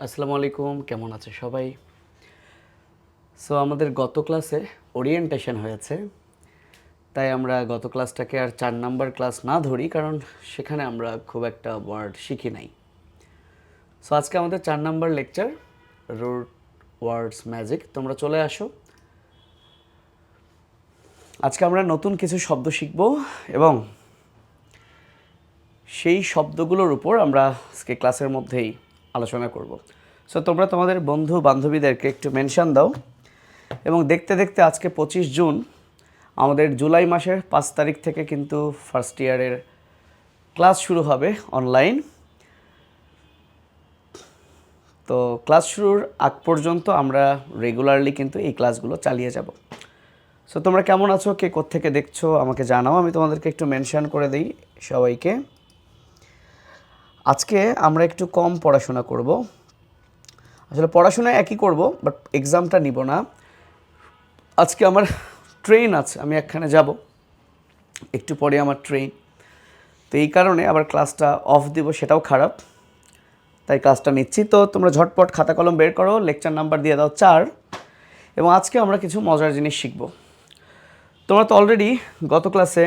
আসসালামু আলাইকুম, কেমন আছে সবাই? সো আমাদের গত ক্লাসে ওরিয়েন্টেশন হয়েছে, তাই আমরা গত ক্লাসটাকে আর 4 নাম্বার ক্লাস না ধরি, কারণ সেখানে আমরা খুব একটা ওয়ার্ড শিখি নাই। সো আজকে আমাদের 4 number lecture, root words magic. তোমরা চলে আসো। আজকে আমরা নতুন কিছু শব্দ শিখব এবং সেই শব্দগুলোর উপর আমরা আজকে ক্লাসের মধ্যেই আলোচনা করব। সো তোমরা তোমাদের বন্ধু বান্ধবীদেরকে একটু মেনশন দাও। এবং দেখতে দেখতে আজকে 25 জুন, আমাদের জুলাই মাসের 5 তারিখ থেকে কিন্তু ফার্স্ট ইয়ারের ক্লাস শুরু হবে অনলাইন। তো ক্লাস শুরুর আগ পর্যন্ত আমরা রেগুলারলি কিন্তু এই ক্লাসগুলো চালিয়ে যাব। সো তোমরা কেমন আছো, কে কোত্থেকে দেখছো আমাকে জানাও, আমি তোমাদেরকে একটু মেনশন করে দিই সবাইকে। আজকে আমরা একটু কম পড়াশোনা করব। আসলে পড়াশোনা একই করব, বাট এক্সামটা নিব না। আজকে আমার ট্রেন আছে, আমি একখানে যাব, একটু পরে আমার ট্রেন। তো এই কারণে আবার ক্লাসটা অফ দিব, সেটাও খারাপ, তাই ক্লাসটা নিচ্ছি। তো তোমরা ঝটপট খাতা কলম বের করো, লেকচার নাম্বার দিয়ে দাও 4। এবং আজকে আমরা কিছু মজার জিনিস শিখব। তোমরা তো অলরেডি গত ক্লাসে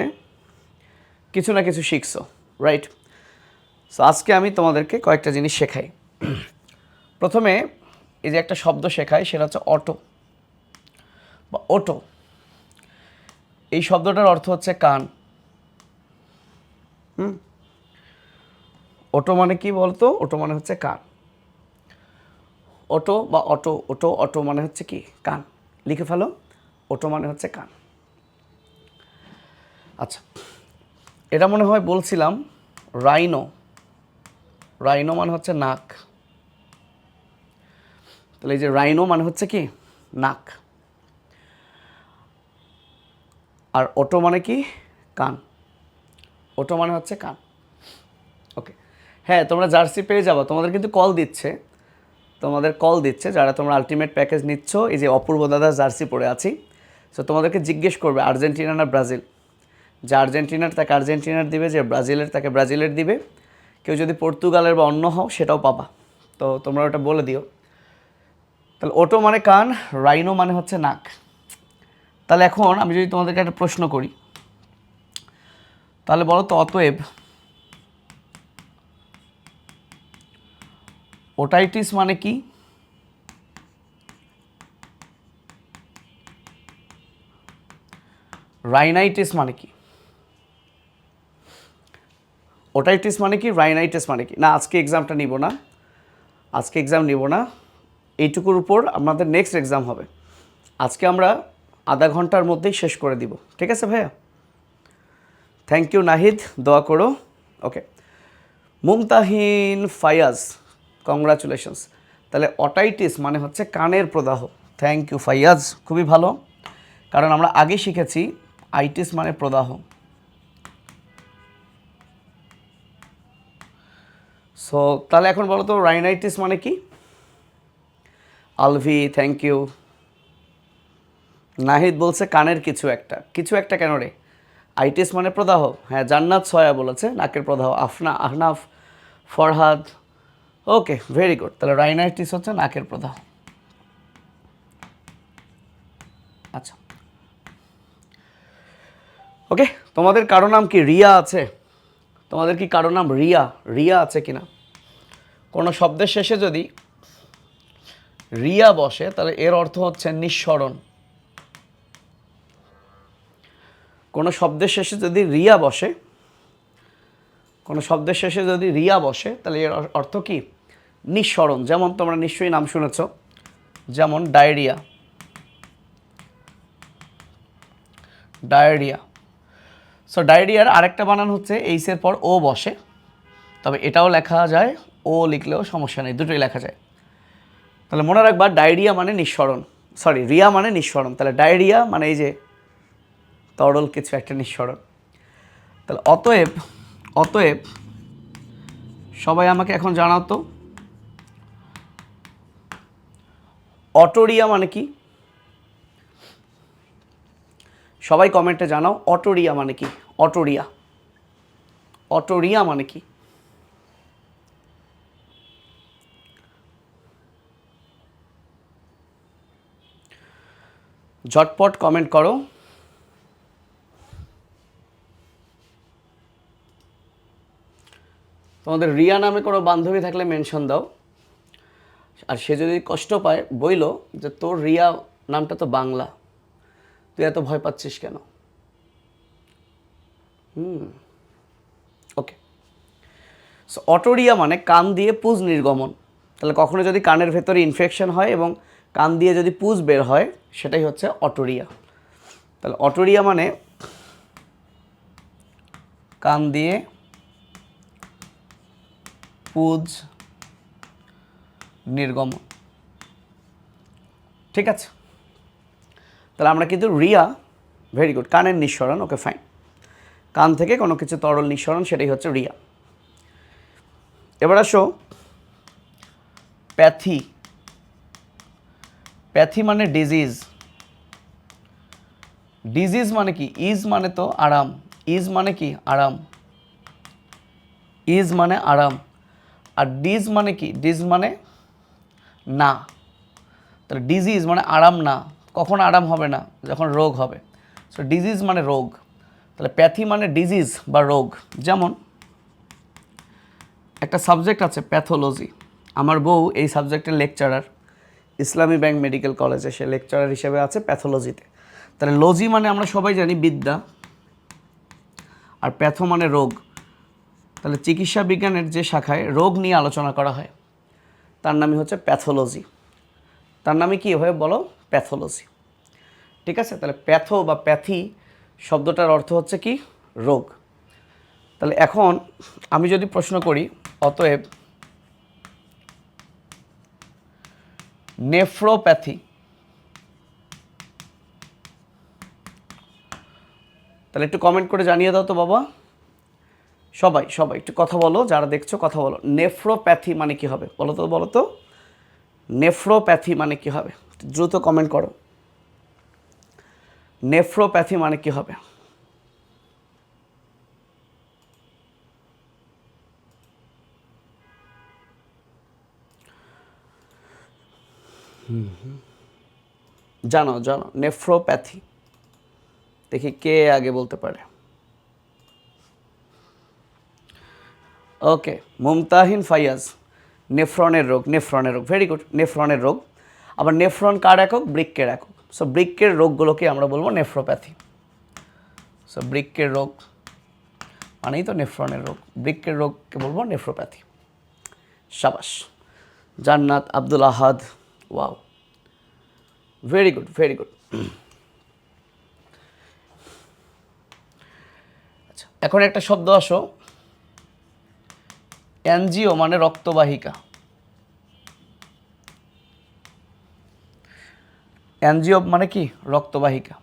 কিছু না কিছু শিখছো, রাইট? সো আজকে আমি তোমাদেরকে কয়েকটা জিনিস শেখাই। প্রথমে এই যে একটা শব্দ শেখাই, সেটা হচ্ছে অটো বা অটো। এই শব্দটার অর্থ হচ্ছে কান। অটো মানে কি বলতো? অটো মানে হচ্ছে কান। অটো বা অটো, অটো অটো মানে হচ্ছে কি? কান। লিখে ফেলো, অটো মানে হচ্ছে কান। আচ্ছা, এটা মনে হয় বলছিলাম রাইনো। রাইনো মানে হচ্ছে নাক। তাহলে এই যে রাইনো মানে হচ্ছে কি? নাক। আর অটো মানে কি? কান। অটো মানে হচ্ছে কান। ওকে, হ্যাঁ, তোমরা জার্সি পেয়ে যাবো। তোমাদের কিন্তু কল দিচ্ছে, তোমাদের কল দিচ্ছে যারা তোমরা আলটিমেট প্যাকেজ নিচ্ছ। এই যে অপূর্ব দাদার জার্সি পরে আছি। সো তোমাদেরকে জিজ্ঞেস করবে আর্জেন্টিনা না ব্রাজিল। যে আর্জেন্টিনার তাকে আর্জেন্টিনার দিবে, যে ব্রাজিলের তাকে ব্রাজিলের দিবে। কেউ যদি পর্তুগালের বা অন্য হও সেটাও পাবা। তো তোমরা ওটা বলে দিও। তাহলে অটো মানে কান, রাইনো মানে হচ্ছে নাক। তাহলে এখন আমি যদি তোমাদেরকে একটা প্রশ্ন করি, তাহলে বলো তো, অতএব ওটাইটিস মানে কি? রাইনাইটিস মানে কি? ওটাইটিস মানে কি? রাইনাইটিস মানে কি? না, আজকে এক্সামটা নিব না, আজকে এক্সাম নিব না। এইটুকুর উপর আমাদের নেক্সট এক্সাম হবে। আজকে আমরা আধা ঘন্টার মধ্যেই শেষ করে দিব, ঠিক আছে ভাইয়া? থ্যাংক ইউ নাহিদ, দোয়া করো। ওকে, মুমতাহিন ফায়াজ, কংগ্রাচুলেশনস। তাহলে অটাইটিস মানে হচ্ছে কানের প্রদাহ। থ্যাংক ইউ ফাইয়াজ, খুবই ভালো। কারণ আমরা আগে শিখেছি আইটিস মানে প্রদাহ। সো তাহলে এখন বলো তো রাইনাইটিস মানে কি? Alvi, thank you. নাহিদ বলছে কানের কিছু একটা। কিছু একটা কেন রে? আইটিস মানে প্রদাহ। হ্যাঁ, জান্নাত ছয়া বলেছে নাকের প্রদাহ। আহনাফ, ফরহাদ, ওকে, ভেরি গুড। তাহলে রাইনাইটিস হচ্ছে নাকের প্রদাহ। আচ্ছা, ওকে। তোমাদের কারো নাম কি রিয়া আছে? তোমাদের কি কারো নাম রিয়া? রিয়া আছে কিনা? কোনো শব্দের শেষে যদি রিয়া বসে তাহলে এর অর্থ হচ্ছে নিঃসরণ। কোনো শব্দের শেষে যদি রিয়া বসে, কোনো শব্দের শেষে যদি রিয়া বসে তাহলে এর অর্থ কি? নিঃসরণ। যেমন তোমরা নিশ্চয়ই নাম শুনেছ, যেমন ডায়রিয়া। ডায়রিয়া। সো ডায়রিয়ার আরেকটা বানান হচ্ছে এইসের পর ও বসে, তবে এটাও লেখা যায়, ও লিখলেও সমস্যা নেই, দুটোই লেখা যায়। তাহলে মনে রাখবা ডায়রিয়া মানে নিঃসরণ, সরি, রিয়া মানে নিঃসরণ। তাহলে ডায়রিয়া মানে এই যে তরল কিছু একটা নিঃসরণ। তাহলে অতএব, অতএব সবাই আমাকে এখন জানাও তো, অটোরিয়া মানে কি? সবাই কমেন্টে জানাও অটোরিয়া মানে কি? অটোরিয়া, অটোরিয়া মানে কি? ঝটপট কমেন্ট করো। তোমাদের রিয়া নামে কোনো বান্ধবী থাকলে মেনশন দাও। আর সে যদি কষ্ট পায় বইলো যে তোর রিয়া নামটা তো বাংলা, তুই এত ভয় পাচ্ছিস কেন? ওকে। সো অটোরিয়া মানে কান দিয়ে পুজ নির্গমন। তাহলে কখনো যদি কানের ভেতরে ইনফেকশন হয় এবং কান দিয়ে যদি পুজ বের হয়, সেটাই হচ্ছে অটোরিয়া। তাহলে অটোরিয়া মানে কান দিয়ে পুজ নির্গমন। ঠিক আছে, তাহলে আমরা কিন্তু রিয়া, ভেরি গুড, কানের নিঃসরণ, ওকে ফাইন, কান থেকে কোনো কিছু তরল নিঃসরণ, সেটাই হচ্ছে রিয়া। এবার আসো প্যাথি। প্যাথি মানে ডিজিজ। ডিজিজ মানে কি? ইজ মানে তো আরাম, ইজ মানে কি? আরাম, ইজ মানে আরাম। আর ডিজ মানে কি? ডিজ মানে না। তাহলে ডিজিজ মানে আরাম না। কখন আরাম হবে না? যখন রোগ হবে। সো ডিজিজ মানে রোগ। তাহলে প্যাথি মানে ডিজিজ বা রোগ। যেমন একটা সাবজেক্ট আছে প্যাথোলজি, আমার বউ এই সাবজেক্টের লেকচারার, ইসলামী ব্যাংক মেডিকেল কলেজে সে লেকচারার হিসেবে আছে প্যাথোলজিতে। তাহলে লজি মানে আমরা সবাই জানি বিদ্যা, আর প্যাথো মানে রোগ। তাহলে চিকিৎসা বিজ্ঞানের যে শাখায় রোগ নিয়ে আলোচনা করা হয় তার নামই হচ্ছে প্যাথোলজি। তার নামে কী হয় বলো? প্যাথোলজি। ঠিক আছে, তাহলে প্যাথো বা প্যাথি শব্দটার অর্থ হচ্ছে কি? রোগ। তাহলে এখন আমি যদি প্রশ্ন করি, অতএব নেফ্রোপ্যাথি, তাহলে একটু কমেন্ট করে জানিয়ে দাও তো বাবা, সবাই সবাই একটু কথা বলো, যারা দেখছো কথা বলো। নেফ্রোপ্যাথি মানে কি হবে বলো তো, বলো তো, নেফ্রোপ্যাথি মানে কি হবে? দ্রুত কমেন্ট করো, নেফ্রোপ্যাথি মানে কি হবে? জানো জানো নেফ্রোপ্যাথি, দেখি কে আগে বলতে পারে। ওকে, মুমতাহিন ফাইয়াজ, নেফ্রনের রোগ, নেফ্রনের রোগ, ভেরি গুড, নেফ্রনের রোগ। আবার নেফ্রন কার একক? বৃক্কের একক। সো বৃক্কের রোগগুলোকে আমরা বলবো নেফ্রোপ্যাথি। সো বৃক্কের রোগ মানেই তো নেফ্রনের রোগ, বৃক্কের রোগকে বলবো নেফ্রোপ্যাথি। সাবাস, Jannat Abdul Ahad, wow, very good very good. আচ্ছা, এখন একটা শব্দ আসো, এনজিও মানে রক্তবাহিকা। এনজিও মানে কি? রক্তবাহিকা।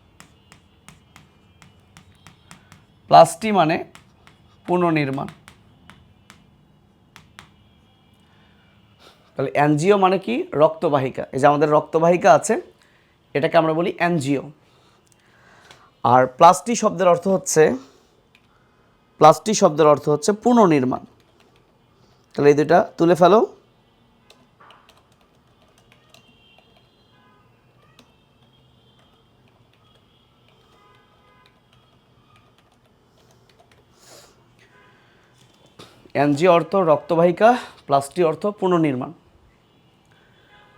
প্লাস্টি মানে পুনর্নির্মাণ। তাহলে এনজিও মানে কি? রক্তবাহিকা। এই যে আমাদের রক্তবাহিকা আছে, এটাকে আমরা বলি এনজিও। আর প্লাস্টি শব্দের অর্থ হচ্ছে, প্লাস্টি শব্দের অর্থ হচ্ছে পুনর্নির্মাণ। তাহলে এই দুটা তুলে ফেলো। এনজিও অর্থ রক্তবাহিকা, প্লাস্টি অর্থ পুনর্নির্মাণ।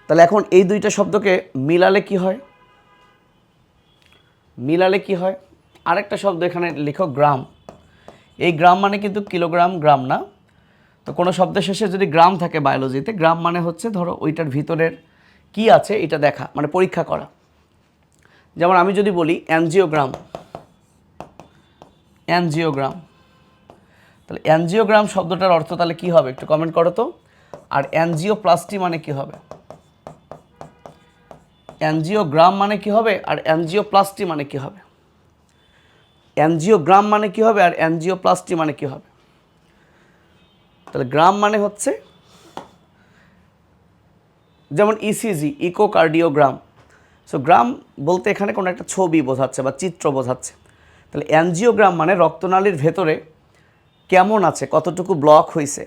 তাহলে এখন এই দুইটা শব্দকে মিলালে কি হয়? মিলালে কি হয়? আরেকটা শব্দ এখানে লিখো, গ্রাম। এই গ্রাম মানে কিন্তু কিলোগ্রাম, গ্রাম না। তো কোনো শব্দের শেষে যদি গ্রাম থাকে বায়োলজিতে, গ্রাম মানে হচ্ছে ধরো ওইটার ভিতরের কি আছে এটা দেখা, মানে পরীক্ষা করা। যেমন আমি যদি বলি অ্যানজিওগ্রাম, অ্যানজিওগ্রাম, তাহলে অ্যানজিওগ্রাম শব্দটার অর্থ তাহলে কি হবে একটু কমেন্ট করো তো। আর অ্যানজিওপ্লাস্টি মানে কি হবে? অ্যানজিওগ্রাম মানে কি হবে আর অ্যানজিওপ্লাস্টি মানে কি হবে? অ্যানজিওগ্রাম মানে কি হবে আর অ্যানজিওপ্লাস্টি মানে কি হবে? তাহলে গ্রাম মানে হচ্ছে যেমন ইসিজি, ইকোকার্ডিওগ্রাম। সো গ্রাম বলতে এখানে কোনো একটা ছবি বোঝাচ্ছে বা চিত্র বোঝাচ্ছে। তাহলে অ্যানজিওগ্রাম মানে রক্তনালীর ভেতরে কেমন আছে, কতটুকু ব্লক হয়েছে।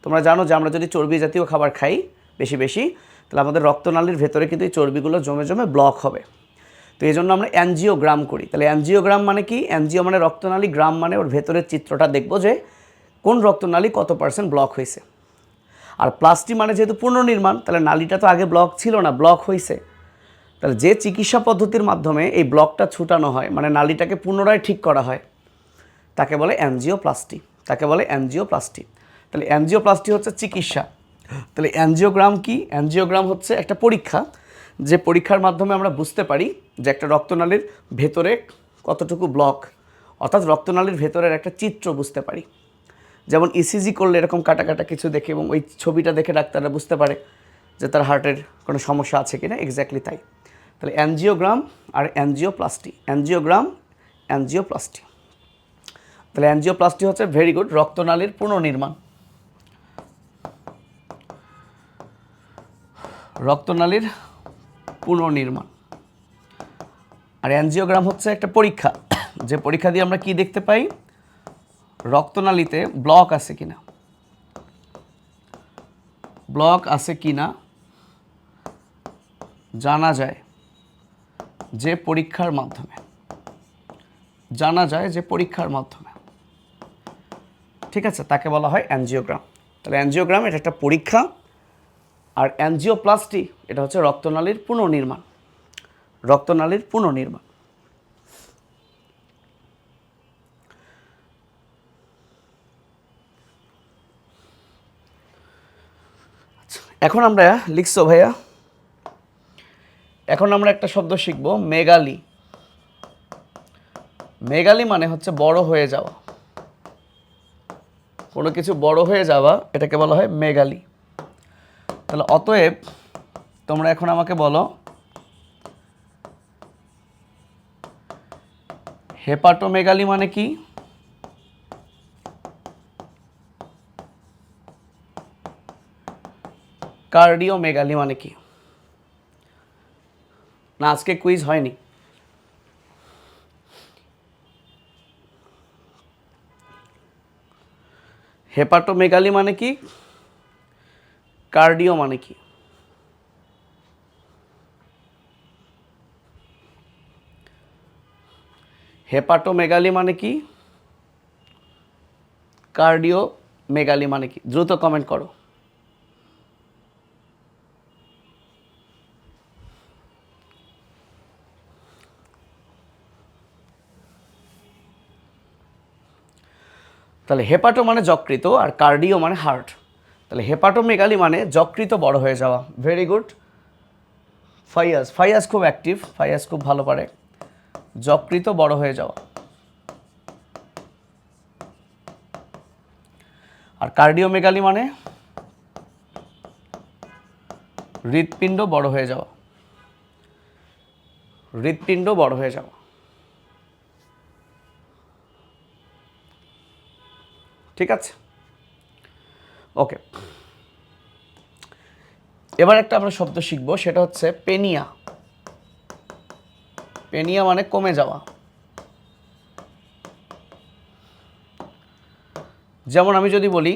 তোমরা জানো যে আমরা যদি চর্বি জাতীয় খাবার খাই বেশি বেশি, তাহলে আমাদের রক্তনালীর ভেতরে কিন্তু এই চর্বিগুলো জমে জমে ব্লক হবে। তো এই জন্য আমরা অ্যানজিওগ্রাম করি। তাহলে অ্যানজিওগ্রাম মানে কি? অ্যানজিও মানে রক্তনালী, গ্রাম মানে ওর ভেতরের চিত্রটা দেখব যে কোন রক্তনালী কত % ব্লক হয়েছে। আর প্লাস্টি মানে যেহেতু পুনর্নির্মাণ, তাহলে নালীটা তো আগে ব্লক ছিল না, ব্লক হয়েছে। তাহলে যে চিকিৎসা পদ্ধতির মাধ্যমে এই ব্লকটা ছুটানো হয়, মানে নালীটাকে পুনরায় ঠিক করা হয়, তাকে বলে অ্যানজিওপ্লাস্টি। তাকে বলে অ্যানজিওপ্লাস্টি। তাহলে অ্যানজিওপ্লাস্টি হচ্ছে চিকিৎসা। তাহলে অ্যানজিওগ্রাম কি? অ্যানজিওগ্রাম হচ্ছে একটা পরীক্ষা, যে পরীক্ষার মাধ্যমে আমরা বুঝতে পারি যে একটা রক্তনালীর ভেতরে কতটুকু ব্লক, অর্থাৎ রক্তনালীর ভেতরের একটা চিত্র বুঝতে পারি। যেমন ইসিজি করলে এরকম কাটা কাটা কিছু দেখে এবং ওই ছবিটা দেখে ডাক্তাররা বুঝতে পারে যে তার হার্টের কোনো সমস্যা আছে কিনা। এক্স্যাক্টলি তাই। তাহলে অ্যানজিওগ্রাম আর অ্যানজিওপ্লাস্টি, অ্যানজিওগ্রাম, অ্যানজিওপ্লাস্টি। তাহলে অ্যানজিওপ্লাস্টি হচ্ছে ভেরি গুড, রক্তনালীর পুনর্নির্মাণ। রক্তনালীর পুনর্নির্মাণ। আর অ্যানজিওগ্রাম হচ্ছে একটা পরীক্ষা, যে পরীক্ষা দিয়ে আমরা কি দেখতে পাই? রক্তনালীতে ব্লক আছে কিনা, ব্লক আছে কিনা জানা যায় যে পরীক্ষার মাধ্যমে, জানা যায় যে পরীক্ষার মাধ্যমে। ঠিক আছে, তাকে বলা হয় অ্যানজিওগ্রাম। তাহলে অ্যানজিওগ্রাম এটা একটা পরীক্ষা, আর অ্যানজিওপ্লাস্টি এটা হচ্ছে রক্তনালীর পুনর্নির্মাণ। রক্তনালীর পুনর্নির্মাণ। এখন আমরা লিখছো ভাইয়া, এখন আমরা একটা শব্দ শিখব, মেগালি। মেগালি মানে হচ্ছে বড় হয়ে যাওয়া। কোনো কিছু বড় হয়ে যাওয়া এটাকে বলা হয় মেগালি। তাহলে অতএব তোমরা এখন আমাকে বলো, হেপাটোমেগালি মানে কি? কার্ডিওমেগালি মানে কি? না, আজকে কুইজ হয়নি। হেপাটোমেগালি মানে কি? কার্ডিও মানে কি? হেপাটোমেগালি মানে কি? কার্ডিওমেগালি মানে কি? দ্রুত কমেন্ট করো। তাহলে হেপাটো মানে যকৃত আর কার্ডিও মানে হার্ট। তাহলে হেপাটোমেগালি মানে যকৃত বড় হয়ে যাওয়া। ভেরি গুড ফাইয়াজ, ফাইয়াজ খুব অ্যাক্টিভ, ফাইয়াজ খুব ভালো পারে। যকৃত বড় হয়ে যাওয়া। আর কার্ডিওমেগালি মানে হৃৎপিণ্ড বড় হয়ে যাওয়া। হৃৎপিণ্ড বড় হয়ে যাওয়া। ঠিক আছে, ওকে। এবার একটা আমরা শব্দ শিখবো, সেটা হচ্ছে পেনিয়া। পেনিয়া মানে কমে যাওয়া। যেমন আমি যদি বলি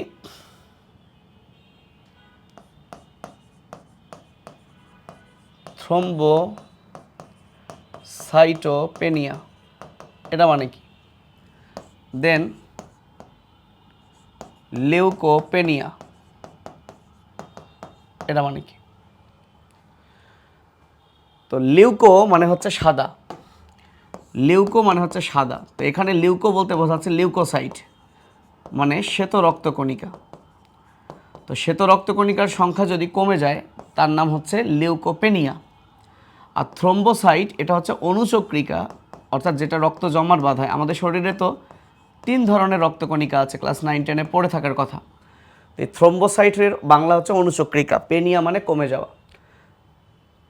থ্রম্বোসাইটোপেনিয়া, এটা মানে কি? দেন লিউকোপেনিয়া, এটা মানে কি? তো লিউকো মানে হচ্ছে সাদা, লিউকো মানে হচ্ছে সাদা। তো এখানে লিউকো বলতে বোঝাচ্ছে লিউকোসাইট, মানে শ্বেত রক্তকণিকা। তো শ্বেত রক্তকণিকার সংখ্যা যদি কমে যায় তার নাম হচ্ছে লিউকোপেনিয়া। আর থ্রম্বোসাইট এটা হচ্ছে অনুচক্রিকা, অর্থাৎ যেটা রক্ত জমাট বাঁধায়। আমাদের শরীরে তো 3 ধরনের রক্তকণিকা আছে, ক্লাস 9-10-এ পড়ে থাকার কথা। এই থ্রম্বোসাইটের বাংলা হচ্ছে অনুচক্রিকা, পেনিয়া মানে কমে যাওয়া।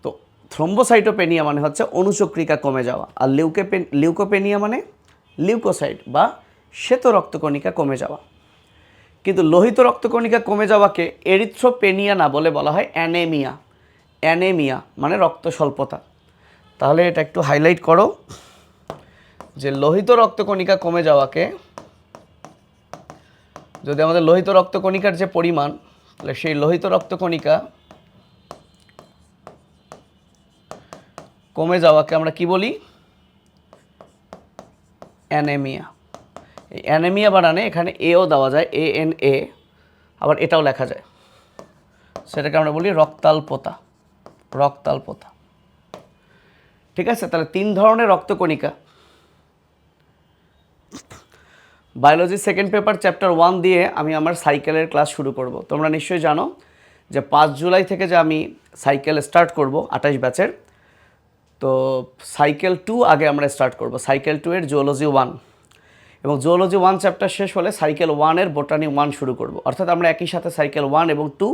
তো থ্রম্বোসাইটোপেনিয়া মানে হচ্ছে অনুচক্রিকা কমে যাওয়া, আর লিউকোপেনিয়া মানে লিউকোসাইট বা শ্বেত রক্তকণিকা কমে যাওয়া। কিন্তু লোহিত রক্তকণিকা কমে যাওয়াকে এরিথ্রোপেনিয়া না বলে বলা হয় অ্যানেমিয়া। অ্যানেমিয়া মানে রক্ত স্বল্পতা। তাহলে এটা একটু হাইলাইট করো যে লোহিত রক্তকণিকা কমে যাওয়াকে, যদি আমাদের লোহিত রক্তকণিকার যে পরিমাণ, তাহলে সেই লোহিত রক্তকণিকা কমে যাওয়াকে আমরা কি বলি? অ্যানেমিয়া। এই অ্যানেমিয়া বানানে এখানে এও দেওয়া যায়, ANA, আবার এটাও লেখা যায়, সেটাকে আমরা বলি রক্তাল্পতা। রক্তাল্পতা, ঠিক আছে? তাহলে 3 ধরনের রক্তকণিকা। বায়োলজি সেকেন্ড পেপার চ্যাপ্টার 1 দিয়ে আমি আমার সাইকেলের ক্লাস শুরু করব। তোমরা নিশ্চয়ই জানো যে 5 জুলাই থেকে যে আমি সাইকেল স্টার্ট করব 28 ব্যাচের। তো সাইকেল 2 আগে আমরা স্টার্ট করব, সাইকেল 2 এর জুওলজি 1, এবং জুওলজি 1 চ্যাপ্টার শেষ হলে সাইকেল 1 এর বোটানি 1 শুরু করব। অর্থাৎ আমরা একই সাথে সাইকেল 1 এবং 2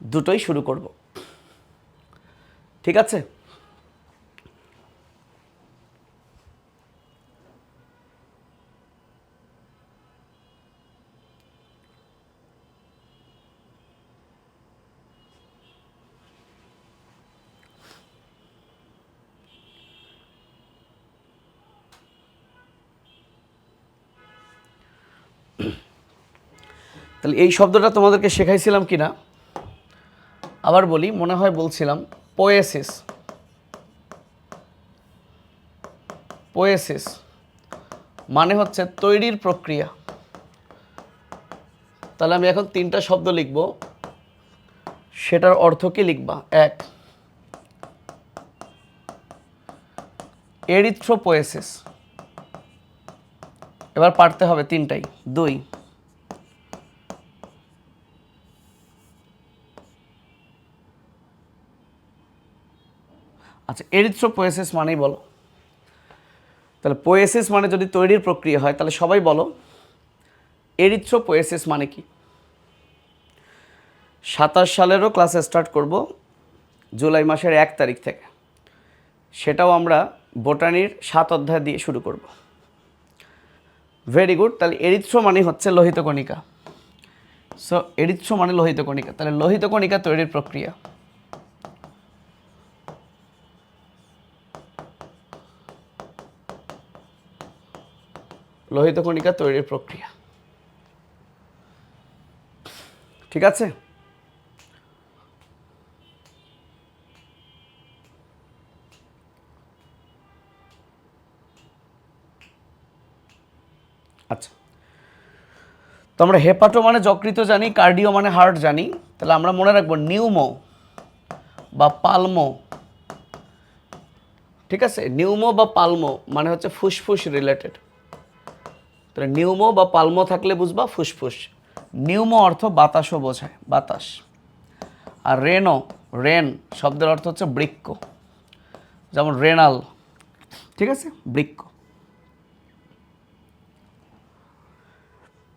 দুটোই শুরু করব, ঠিক আছে? তাহলে এই শব্দটা তোমাদেরকে শেখাইছিলাম কি না আবার বলি, মনে হয় বলছিলাম। পোয়েসিস। পোয়েসিস মানে হচ্ছে তৈরির প্রক্রিয়া। তাহলে আমি এখন 3টা শব্দ লিখব, সেটার অর্থ কি লিখবা? 1, এরিথ্রোপোয়েসিস। এবার পারতে হবে 3টাই। 2, আচ্ছা, এরিথ্রোপোয়েসিস মানেই বলো। তাহলে পোয়েসিস মানে যদি তৈরির প্রক্রিয়া হয়, তাহলে সবাই বলো এরিথ্রোপোয়েসিস মানে কি? 27 সালেরও ক্লাস স্টার্ট করব জুলাই মাসের 1 তারিখ থেকে, সেটাও আমরা বোটানির 7 অধ্যায় দিয়ে শুরু করব। Very good. তাহলে এরিথ্রো মানে হচ্ছে লোহিত কণিকা। সো এরিথ্রো মানে লোহিত কণিকা। তাহলে লোহিত কণিকা তৈরির প্রক্রিয়া। লোহিত কণিকা তৈরির প্রক্রিয়া, ঠিক আছে? আচ্ছা, তো আমরা হেপাটো মানে যকৃত জানি, কার্ডিও মানে হার্ট জানি। তাহলে আমরা মনে রাখবো নিউমো বা পালমো, ঠিক আছে? নিউমো বা পালমো মানে হচ্ছে ফুসফুস রিলেটেড। তাহলে নিউমো বা পালমো থাকলে বুঝবা ফুসফুস। নিউমো অর্থ বাতাসও বোঝায়, বাতাস। আর রেনো, রেন শব্দের অর্থ হচ্ছে বৃক্ক, যেমন রেনাল, ঠিক আছে? বৃক্ক।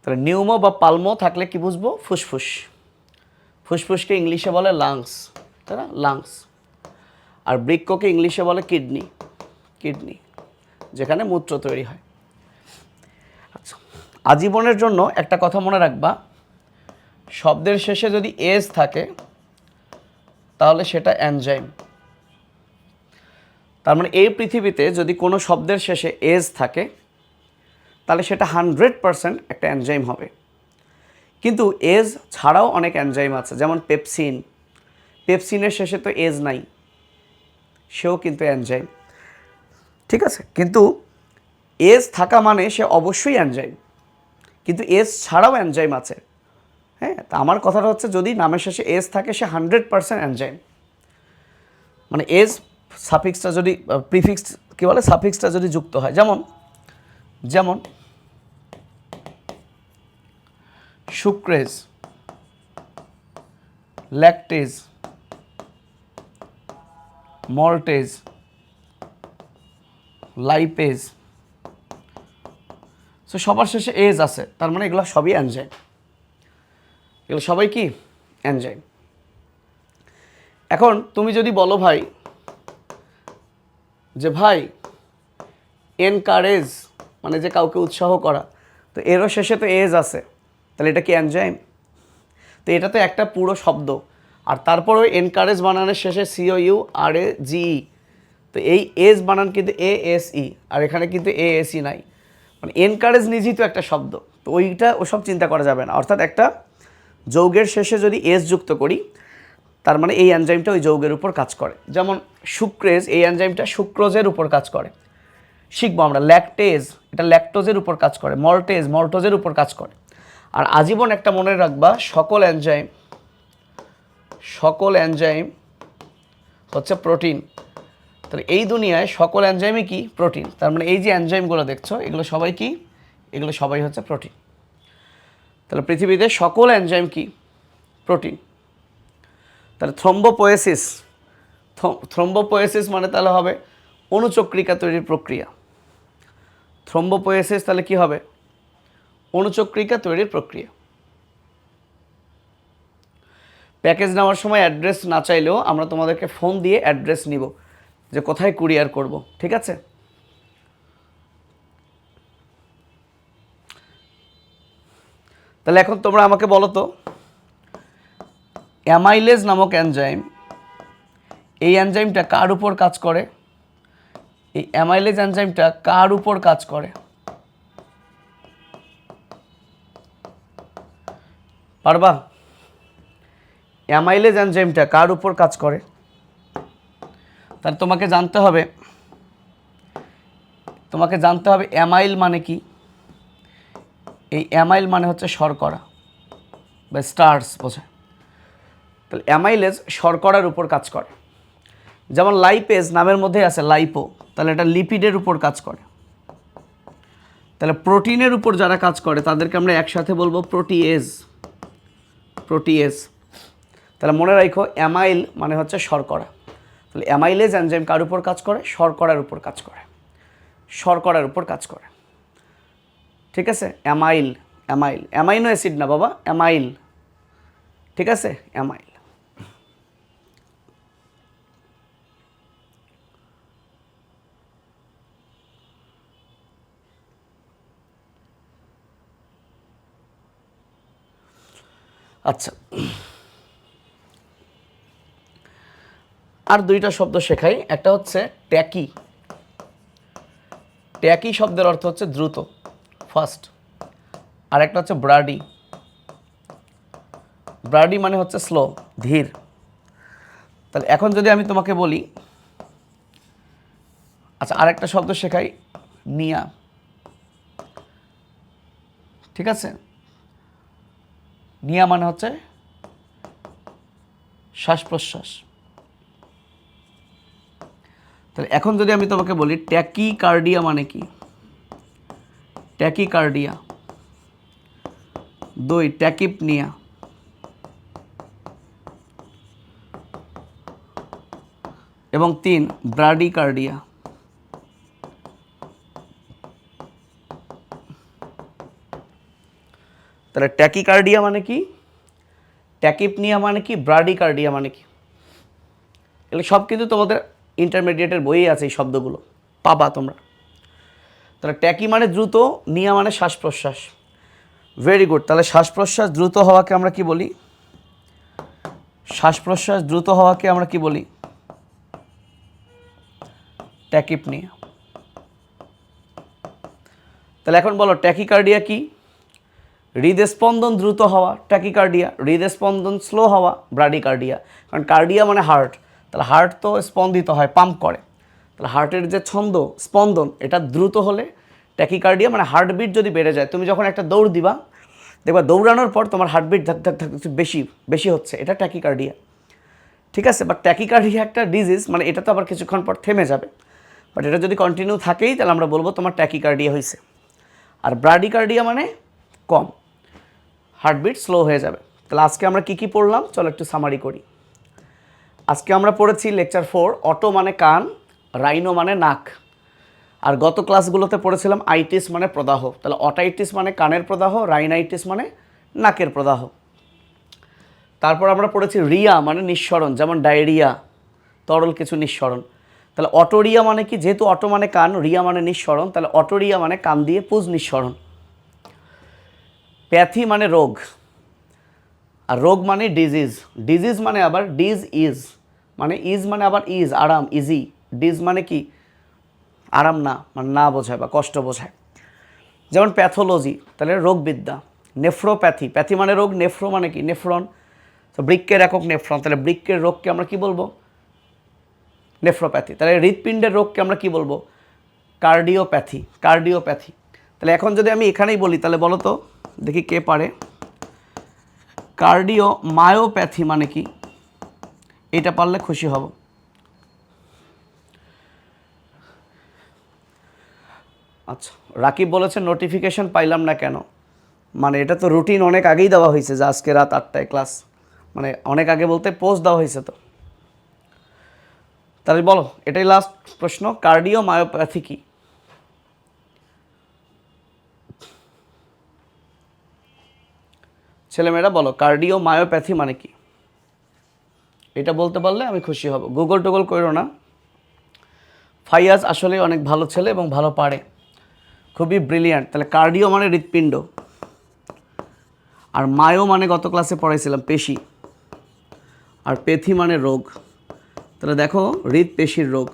তাহলে নিউমো বা পালমো থাকলে কি বুঝবো? ফুসফুস। ফুসফুসকে ইংলিশে বলে লাংস, তাই না? লাংস। আর বৃক্ককে ইংলিশে বলে কিডনি, কিডনি, যেখানে মূত্র তৈরি হয়। আচ্ছা, আজীবনের জন্য একটা কথা মনে রাখবা, শব্দের শেষে যদি এস থাকে তাহলে সেটা এনজাইম। তার মানে এই পৃথিবীতে যদি কোনো শব্দের শেষে এস থাকে তাহলে সেটা 100% একটা এনজাইম হবে। কিন্তু এজ ছাড়াও অনেক এনজাইম আছে, যেমন পেপসিন। পেপসিনের শেষে তো এজ নাই, সেও কিন্তু এনজাইম, ঠিক আছে? কিন্তু এজ থাকা মানে সে অবশ্যই এনজাইম, কিন্তু এজ ছাড়াও এনজাইম আছে। হ্যাঁ, তা আমার কথাটা হচ্ছে যদি নামের শেষে এজ থাকে সে 100% এনজাইম। মানে এজ সাফিক্সটা যদি প্রিফিক্স কী বলে, সাফিক্সটা যদি যুক্ত হয়, যেমন যেমন sucrase, lactase, maltase, lipase. So সবার শেষে এজ আছে, তার মানে এগুলো সবই এনজাইম। এগুলো সবাই কি? এনজাইম। এখন তুমি যদি বলো ভাই যে ভাই এনকারেজ মানে যে কাউকে উৎসাহ করা, তো এরও শেষে তো এজ আছে, তাহলে এটা কি এনজাইম? তো এটা তো একটা পুরো শব্দ, আর তারপরেও এনকারেজ বানানের শেষে COURAGE, তো এই এজ বানান কিন্তু ASE, আর এখানে কিন্তু ASE নাই। মানে এনকারেজ নিজেই তো একটা শব্দ, তো ওইটা ওসব চিন্তা করা যাবে না। অর্থাৎ একটা যৌগের শেষে যদি এস যুক্ত করি তার মানে এই এনজাইমটা ওই যৌগের উপর কাজ করে। যেমন সুক্রেজ, এই এনজাইমটা সুক্রোজের উপর কাজ করে। শিখবো আমরা ল্যাকটেজ, এটা ল্যাকটোজের উপর কাজ করে। মল্টেজ, মল্টোজের উপর কাজ করে। আর আজীবন একটা মনে রাখবা, সকল এনজাইম হচ্ছে প্রোটিন। তাহলে এই দুনিয়ায় সকল এনজাইমই কি? প্রোটিন। তার মানে এই যে এনজাইমগুলো দেখছো এগুলো সবাই কি? এগুলো সবাই হচ্ছে প্রোটিন। তাহলে পৃথিবীতে সকল এনজাইম কি? প্রোটিন। তাহলে থ্রম্বোপোয়েসিস মানে তাহলে হবে অণুচক্রিকা তৈরির প্রক্রিয়া। থ্রম্বোপোয়েসিস তাহলে কি হবে? অণুচক্রিকা তৈরির প্রক্রিয়া। প্যাকেজ নেওয়ার সময় অ্যাড্রেস না চাইলেও আমরা তোমাদেরকে ফোন দিয়ে অ্যাড্রেস নিব যে কোথায় কুরিয়ার করব, ঠিক আছে? তাহলে এখন তোমরা আমাকে বলো তো, অ্যামাইলেজ নামক এনজাইম, এই এনজাইমটা কার উপর কাজ করে? এই অ্যামাইলেজ এনজাইমটা কার উপর কাজ করে? পারবা? অ্যামাইলেজ এনজাইমটা কার উপর কাজ করে? তাহলে তোমাকে জানতে হবে অ্যামাইল মানে কি। এই অ্যামাইল মানে হচ্ছে শর্করা বা স্টার্চ বোঝায়। তাহলে অ্যামাইলেজ শর্করার উপর কাজ করে। যেমন লাইপেজ নামের মধ্যে আছে লাইপো, তাহলে এটা লিপিডের উপর কাজ করে। তাহলে প্রোটিনের উপর যারা কাজ করে তাদেরকে আমরা একসাথে বলবো প্রোটিয়েজ। তাহলে মনে রাখো অ্যামাইল মানে হচ্ছে শর্করা। তাহলে অ্যামাইলেজ এনজাইম কার উপর কাজ করে? শর্করার উপর কাজ করে। ঠিক আছে? অ্যামাইনো অ্যাসিড না বাবা, অ্যামাইল। ঠিক আছে? অ্যামাইল। আচ্ছা, আর দুইটা শব্দ শেখাই। একটা হচ্ছে ট্যাকি। ট্যাকি শব্দের অর্থ হচ্ছে দ্রুত, ফাস্ট। আর একটা হচ্ছে ব্রাডি। ব্রাডি মানে হচ্ছে স্লো, ধীর। তাহলে এখন যদি আমি তোমাকে বলি, আচ্ছা আরেকটা শব্দ শেখাই, নিয়া। ঠিক আছে? নিয়া মানে হচ্ছে শ্বাস প্রশ্বাস। তাহলে এখন যদি আমি তোমাকে বলি ট্যাকিকার্ডিয়া মানে কি? ট্যাকিকার্ডিয়া। 2 ট্যাকিপনিয়া। এবং 3 ব্রাডিকার্ডিয়া। তাহলে ট্যাকিকার্ডিয়া মানে কি, ট্যাকিপনিয়া মানে কি, ব্রাডিকার্ডিয়া মানে কি? এগুলো সব কিন্তু তোমাদের ইন্টারমিডিয়েটের বইয়ে আছে, এই শব্দগুলো পাবা তোমরা। তাহলে ট্যাকি মানে দ্রুত, নিয়া মানে শ্বাস প্রশ্বাস। Very good. তাহলে শ্বাস প্রশ্বাস দ্রুত হওয়াকে আমরা কি বলি? ট্যাকিপনিয়া। তাহলে এখন বলো ট্যাকিকার্ডিয়া কি? হৃদস্পন্দন দ্রুত হওয়া ট্যাকিকার্ডিয়া, হৃদস্পন্দন স্লো হওয়া ব্রাডিকার্ডিয়া। কারণ কার্ডিয়া মানে হার্ট, তাহলে হার্ট তো স্পন্দিত হয়, পাম্প করে। তাহলে হার্টের যে ছন্দ, স্পন্দন, এটা দ্রুত হলে ট্যাকিকার্ডিয়া। মানে হার্টবিট যদি বেড়ে যায়, তুমি যখন একটা দৌড় দিবা দেখবা দৌড়ানোর পর তোমার হার্টবিট ধাক ধাক ধাক বেশি হচ্ছে, এটা ট্যাকিকার্ডিয়া। ঠিক আছে? বাট ট্যাকিকার্ডিয়া একটা ডিজিজ, মানে এটা তো আবার কিছুক্ষণ পর থেমে যাবে। বাট এটা যদি কন্টিনিউ থাকেই তাহলে আমরা বলবো তোমার ট্যাকিকার্ডিয়া হয়েছে। আর ব্রাডিকার্ডিয়া মানে কম, হার্টবিট স্লো হয়ে যাবে। তাহলে আজকে আমরা কি পড়লাম চলো একটু সামারি করি। আজকে আমরা পড়েছি লেকচার 4, অটো মানে কান, রাইনো মানে নাক। আর গত ক্লাসগুলোতে পড়েছিলাম আইটিস মানে প্রদাহ। তাহলে অটাইটিস মানে কানের প্রদাহ, রাইনাইটিস মানে নাকের প্রদাহ। তারপর আমরা পড়েছি রিয়া মানে নিঃসরণ, যেমন ডায়রিয়া, তরল কিছু নিঃসরণ। তাহলে অটোরিয়া মানে কি? যেহেতু অটো মানে কান, রিয়া মানে নিঃসরণ, তাহলে অটোরিয়া মানে কান দিয়ে পুজ নিঃসরণ। প্যাথি মানে রোগ, আর রোগ মানে ডিজিজ। ডিজিজ মানে আবার ডিজ ইজ, মানে ইজ মানে আবার ইজ, আরাম, ইজি। ডিজ মানে কি? আরাম না, মানে না বোঝায় বা কষ্ট বোঝায়। যেমন প্যাথোলজি, তাহলে রোগবিদ্যা। নেফ্রোপ্যাথি, প্যাথি মানে রোগ, নেফ্রো মানে কি? নেফ্রন। তো বৃক্কের একক নেফ্রন, তাহলে বৃক্কের রোগকে আমরা কি বলবো? নেফ্রোপ্যাথি। তাহলে হৃৎপিণ্ডের রোগকে আমরা কি বলবো? কার্ডিওপ্যাথি। কার্ডিওপ্যাথি। তাহলে এখন যদি আমি এখানেই বলি, তাহলে বলো তো দেখি কে পারে। কার্ডিও মায়োপ্যাথি মানে কি? এটা পারলে খুশি হব। আচ্ছা, রাকিব বলেছে নোটিফিকেশন পাইলাম না কেন? মানে এটা তো রুটিন অনেক আগেই দেওয়া হয়েছে যে আজকে রাত 8টায় ক্লাস, মানে অনেক আগে বলতে পোস্ট দেওয়া হয়েছে। তো তাহলে বলো, এটাই লাস্ট প্রশ্ন, কার্ডিও মায়োপ্যাথি কি? ছেলেমেয়েরা বলো, কার্ডিও মায়োপ্যাথি মানে কি? এটা বলতে পারলে আমি খুশি হব। গুগল টুগল করো না। ফাইয়াজ আসলে অনেক ভালো ছেলে এবং ভালো পারে, খুবই ব্রিলিয়ান্ট। তাহলে কার্ডিও মানে হৃৎপিণ্ড, আর মায়ো মানে গত ক্লাসে পড়াইছিলাম পেশি, আর পেথি মানে রোগ। তাহলে দেখো হৃৎপেশির রোগ।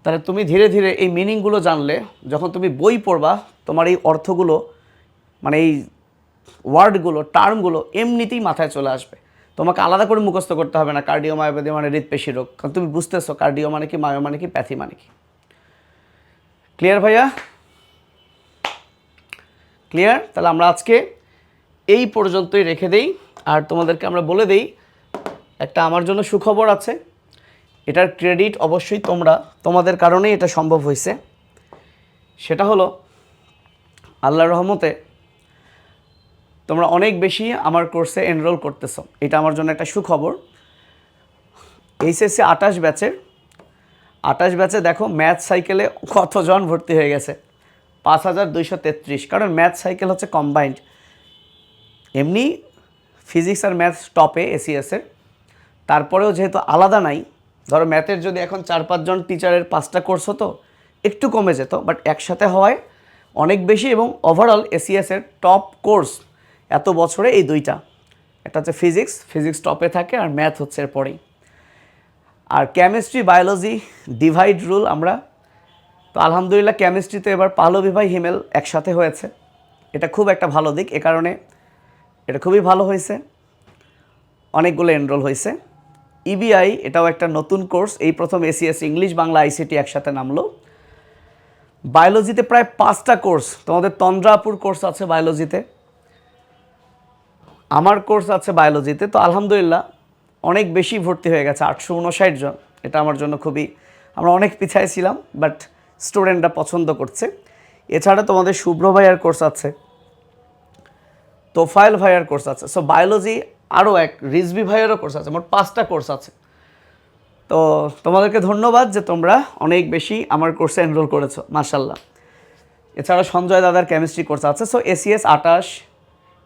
তাহলে তুমি ধীরে ধীরে এই মিনিংগুলো জানলে, যখন তুমি বই পড়বা তোমার এই অর্থগুলো, মানে এই ওয়ার্ডগুলো, টার্মগুলো এমনিতেই মাথায় চলে আসবে। তোমাকে আলাদা করে মুখস্থ করতে হবে না কার্ডিও মায়োপ্যাথি মানে হৃৎপেশি রোগ, কারণ তুমি বুঝতেছো কার্ডিও মানে কি, মায়ো মানে কি, প্যাথি মানে কি। ক্লিয়ার ভাইয়া? ক্লিয়ার? তাহলে আমরা আজকে এই পর্যন্তই রেখে দেই। আর তোমাদেরকে আমরা বলে দেই, একটা আমার জন্য সুখবর আছে। এটার ক্রেডিট অবশ্যই তোমাদের কারণেই এটা সম্ভব হয়েছে। সেটা হলো আল্লাহর রহমতে তোমরা অনেক বেশি আমার কোর্সে এনরোল করতেছো, এটা আমার জন্য একটা সুখবর। এইচএসসি 28 ব্যাচে দেখো ম্যাথ সাইকেলে কতজন ভর্তি হয়ে গেছে? 5233। কারণ ম্যাথ সাইকেল হচ্ছে কম্বাইন্ড, এমনি ফিজিক্স আর ম্যাথস টপে এসিএসের, তারপরেও যেহেতু আলাদা নাই, ধরো ম্যাথের যদি এখন 4-5 জন টিচারের 5টা কোর্স হতো একটু কমে যেত, বাট একসাথে হওয়ায় অনেক বেশি। এবং ওভারঅল এসিএসের টপ কোর্স এত বছরে এই দুইটা, একটা হচ্ছে ফিজিক্স টপে থাকে, আর ম্যাথ হচ্ছে এরপরেই। আর কেমিস্ট্রি বায়োলজি ডিভাইড রুল আমরা তো আলহামদুলিল্লাহ কেমিস্ট্রিতে এবার পাহলভি ভাই হিমেল একসাথে হয়েছে, এটা খুব একটা ভালো দিক। এ কারণে এটা খুবই ভালো হয়েছে, অনেকগুলো এনরোল হয়েছে। ইবিআই এটাও একটা নতুন কোর্স, এই প্রথম এসিএস ইংলিশ বাংলা আইসিটি একসাথে নামলো। বায়োলজিতে প্রায় 5টা কোর্স, তোমাদের তন্দ্রাপুর কোর্স আছে বায়োলজিতে, আমার কোর্স আছে বায়োলজিতে। তো আলহামদুলিল্লাহ অনেক বেশি ভর্তি হয়ে গেছে, 859 জন। এটা আমার জন্য খুবই, আমরা অনেক পিছায় ছিলাম, বাট স্টুডেন্টরা পছন্দ করছে। এছাড়া তোমাদের শুভ্র ভাইয়ার কোর্স আছে, তোফায়েল ভাইয়ার কোর্স আছে। সো বায়োলজি আরও এক রিজভি ভাইয়েরও কোর্স আছে, মোট 5টা কোর্স আছে। তো তোমাদেরকে ধন্যবাদ যে তোমরা অনেক বেশি আমার কোর্সে এনরোল করেছো, মাশাল্লাহ। এছাড়া সঞ্জয় দাদার কেমিস্ট্রি কোর্স আছে। সো এসিএস 28,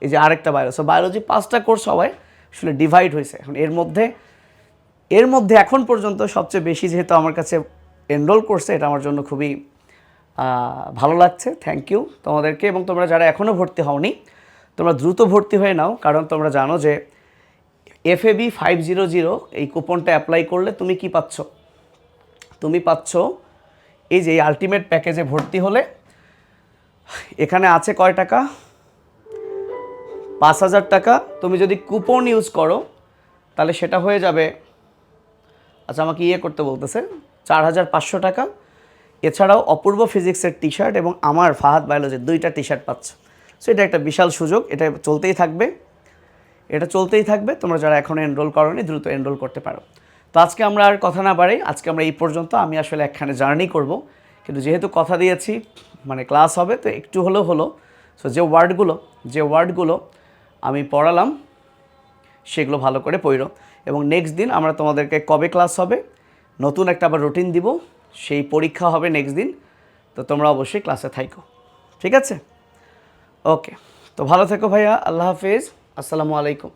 এই যে আরেকটা সো বায়োলজি 5টা কোর্স সবাই আসলে ডিভাইড হয়েছে। এখন এর মধ্যে এখন পর্যন্ত সবচেয়ে বেশি যেহেতু আমার কাছে এনরোল করছে, এটা আমার জন্য খুবই ভালো লাগছে। থ্যাংক ইউ তোমাদেরকে। এবং তোমরা যারা এখনও ভর্তি হওনি, তোমরা দ্রুত ভর্তি হয়ে নাও, কারণ তোমরা জানো যে FAB 500 এই কুপনটা অ্যাপ্লাই করলে তুমি কি পাচ্ছ? তুমি পাচ্ছ এই যে আলটিমেট প্যাকেজে ভর্তি হলে এখানে আছে কয় টাকা? 5000 টাকা। তুমি যদি কুপন ইউজ করো তাহলে সেটা হয়ে যাবে, আচ্ছা আমাকে করতে বলতেছে, 4500 টাকা। এছাড়াও অপূর্ব ফিজিক্সের টি শার্ট এবং আমার ফাহাদ বায়োলজির 2টা টি শার্ট পাচ্ছ। সো এটা একটা বিশাল সুযোগ, এটা চলতেই থাকবে। তোমরা যারা এখনও এনরোল করোনি দ্রুত এনরোল করতে পারো। তো আজকে আমরা আর কথা না বাড়াই, আজকে আমরা এই পর্যন্ত। আমি আসলে একখানে জার্নি করব, কিন্তু যেহেতু কথা দিয়েছি মানে ক্লাস হবে, তো একটু হলো। সো যে ওয়ার্ডগুলো আমি পড়ালাম সেগুলো ভালো করে পড়ো। এবং নেক্সট দিন আমরা তোমাদেরকে কবে ক্লাস হবে নতুন একটা আবার রুটিন দিব, সেই পরীক্ষা হবে নেক্সট দিন। তো তোমরা অবশ্যই ক্লাসে থাকো, ঠিক আছে? ওকে, তো ভালো থেকো ভাইয়া, আল্লাহ হাফেজ, আসসালামু আলাইকুম।